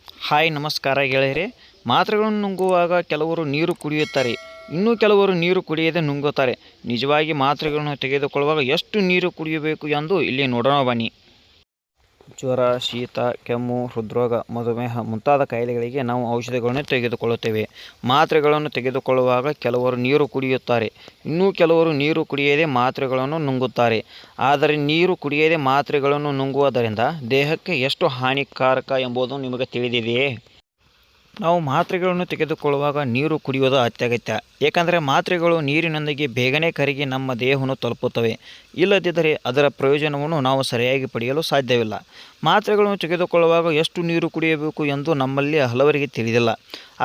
Hi ನಮಸ್ಕಾರ ಗೆಳೆಯರೆ. ಮಾತ್ರೆಗಳನ್ನು ನುಂಗುವಾಗ ಕೆಲವರು ನೀರು ಕುಡಿಯುತ್ತಾರೆ, ಇನ್ನೂ ಕೆಲವರು ನೀರು ಕುಡಿಯದೆ ನುಂಗುತ್ತಾರೆ. ನಿಜವಾಗಿ ಮಾತ್ರೆಗಳನ್ನು ತೆಗೆದುಕೊಳ್ಳುವಾಗ ಎಷ್ಟು ನೀರು ಕುಡಿಯಬೇಕು ಎಂದು ಇಲ್ಲಿ ನೋಡೋಣ ಬನ್ನಿ. ಜ್ವರ, ಶೀತ, ಕೆಮ್ಮು, ಹೃದ್ರೋಗ, ಮಧುಮೇಹ ಮುಂತಾದ ಕಾಯಿಲೆಗಳಿಗೆ ನಾವು ಔಷಧಿಗಳನ್ನು ತೆಗೆದುಕೊಳ್ಳುತ್ತೇವೆ. ಮಾತ್ರೆಗಳನ್ನು ತೆಗೆದುಕೊಳ್ಳುವಾಗ ಕೆಲವರು ನೀರು ಕುಡಿಯುತ್ತಾರೆ, ಇನ್ನೂ ಕೆಲವರು ನೀರು ಕುಡಿಯದೆ ಮಾತ್ರೆಗಳನ್ನು ನುಂಗುತ್ತಾರೆ. ಆದರೆ ನೀರು ಕುಡಿಯದೆ ಮಾತ್ರೆಗಳನ್ನು ನುಂಗುವುದರಿಂದ ದೇಹಕ್ಕೆ ಎಷ್ಟು ಹಾನಿಕಾರಕ ಎಂಬುದು ನಿಮಗೆ ತಿಳಿದಿದೆಯೇ? ನಾವು ಮಾತ್ರೆಗಳನ್ನು ತೆಗೆದುಕೊಳ್ಳುವಾಗ ನೀರು ಕುಡಿಯುವುದು ಅತ್ಯಗತ್ಯ. ಏಕೆಂದರೆ ಮಾತ್ರೆಗಳು ನೀರಿನೊಂದಿಗೆ ಬೇಗನೆ ಕರಗಿ ನಮ್ಮ ದೇಹವನ್ನು ತಲುಪುತ್ತವೆ. ಇಲ್ಲದಿದ್ದರೆ ಅದರ ಪ್ರಯೋಜನವನ್ನು ನಾವು ಸರಿಯಾಗಿ ಪಡೆಯಲು ಸಾಧ್ಯವಿಲ್ಲ. ಮಾತ್ರೆಗಳನ್ನು ತೆಗೆದುಕೊಳ್ಳುವಾಗ ಎಷ್ಟು ನೀರು ಕುಡಿಯಬೇಕು ಎಂದು ನಮ್ಮಲ್ಲಿ ಹಲವರಿಗೆ ತಿಳಿದಿಲ್ಲ.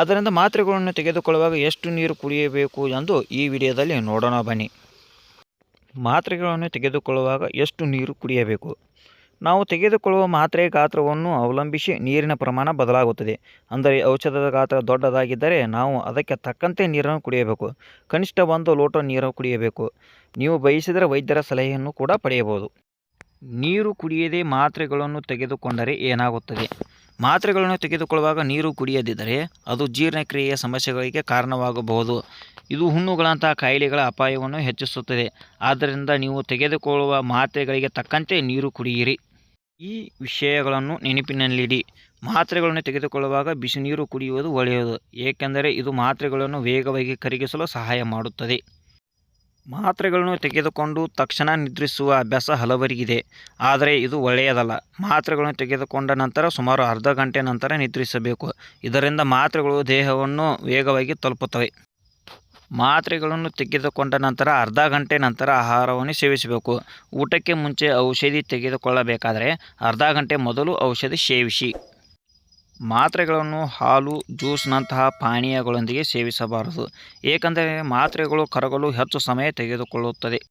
ಆದ್ದರಿಂದ ಮಾತ್ರೆಗಳನ್ನು ತೆಗೆದುಕೊಳ್ಳುವಾಗ ಎಷ್ಟು ನೀರು ಕುಡಿಯಬೇಕು ಎಂದು ಈ ವಿಡಿಯೋದಲ್ಲಿ ನೋಡೋಣ ಬನ್ನಿ. ಮಾತ್ರೆಗಳನ್ನು ತೆಗೆದುಕೊಳ್ಳುವಾಗ ಎಷ್ಟು ನೀರು ಕುಡಿಯಬೇಕು? ನಾವು ತೆಗೆದುಕೊಳ್ಳುವ ಮಾತ್ರೆಯ ಗಾತ್ರವನ್ನು ಅವಲಂಬಿಸಿ ನೀರಿನ ಪ್ರಮಾಣ ಬದಲಾಗುತ್ತದೆ. ಅಂದರೆ ಔಷಧದ ಗಾತ್ರ ದೊಡ್ಡದಾಗಿದ್ದರೆ ನಾವು ಅದಕ್ಕೆ ತಕ್ಕಂತೆ ನೀರನ್ನು ಕುಡಿಯಬೇಕು. ಕನಿಷ್ಠ 1 ಲೋಟ ನೀರು ಕುಡಿಯಬೇಕು. ನೀವು ಬಯಸಿದರೆ ವೈದ್ಯರ ಸಲಹೆಯನ್ನು ಕೂಡ ಪಡೆಯಬಹುದು. ನೀರು ಕುಡಿಯದೆ ಮಾತ್ರೆಗಳನ್ನು ತೆಗೆದುಕೊಂಡರೆ ಏನಾಗುತ್ತದೆ? ಮಾತ್ರೆಗಳನ್ನು ತೆಗೆದುಕೊಳ್ಳುವಾಗ ನೀರು ಕುಡಿಯದಿದ್ದರೆ ಅದು ಜೀರ್ಣಕ್ರಿಯೆಯ ಸಮಸ್ಯೆಗಳಿಗೆ ಕಾರಣವಾಗಬಹುದು. ಇದು ಹುಣ್ಣುಗಳಂತಹ ಕಾಯಿಲೆಗಳ ಅಪಾಯವನ್ನು ಹೆಚ್ಚಿಸುತ್ತದೆ. ಆದ್ದರಿಂದ ನೀವು ತೆಗೆದುಕೊಳ್ಳುವ ಮಾತ್ರೆಗಳಿಗೆ ತಕ್ಕಂತೆ ನೀರು ಕುಡಿಯಿರಿ. ಈ ವಿಷಯಗಳನ್ನು ನೆನಪಿನಲ್ಲಿಡಿ. ಮಾತ್ರೆಗಳನ್ನು ತೆಗೆದುಕೊಳ್ಳುವಾಗ ಬಿಸಿ ನೀರು ಕುಡಿಯುವುದು ಒಳ್ಳೆಯದು, ಏಕೆಂದರೆ ಇದು ಮಾತ್ರೆಗಳನ್ನು ವೇಗವಾಗಿ ಕರಗಿಸಲು ಸಹಾಯ ಮಾಡುತ್ತದೆ. ಮಾತ್ರೆಗಳನ್ನು ತೆಗೆದುಕೊಂಡು ತಕ್ಷಣ ನಿದ್ರಿಸುವ ಅಭ್ಯಾಸ ಹಲವರಿಗಿದೆ, ಆದರೆ ಇದು ಒಳ್ಳೆಯದಲ್ಲ. ಮಾತ್ರೆಗಳನ್ನು ತೆಗೆದುಕೊಂಡ ನಂತರ ಸುಮಾರು ಅರ್ಧ ಗಂಟೆ ನಂತರ ನಿದ್ರಿಸಬೇಕು. ಇದರಿಂದ ಮಾತ್ರೆಗಳು ದೇಹವನ್ನು ವೇಗವಾಗಿ ತಲುಪುತ್ತವೆ. ಮಾತ್ರೆಗಳನ್ನು ತೆಗೆದುಕೊಂಡ ನಂತರ ಅರ್ಧ ಗಂಟೆ ನಂತರ ಆಹಾರವನ್ನು ಸೇವಿಸಬೇಕು. ಊಟಕ್ಕೆ ಮುಂಚೆ ಔಷಧಿ ತೆಗೆದುಕೊಳ್ಳಬೇಕಾದರೆ ಅರ್ಧ ಗಂಟೆ ಮೊದಲು ಔಷಧಿ ಸೇವಿಸಿ. ಮಾತ್ರೆಗಳನ್ನು ಹಾಲು, ಜ್ಯೂಸ್ನಂತಹ ಪಾನೀಯಗಳೊಂದಿಗೆ ಸೇವಿಸಬಾರದು, ಏಕೆಂದರೆ ಮಾತ್ರೆಗಳು ಕರಗಲು ಹೆಚ್ಚು ಸಮಯ ತೆಗೆದುಕೊಳ್ಳುತ್ತದೆ.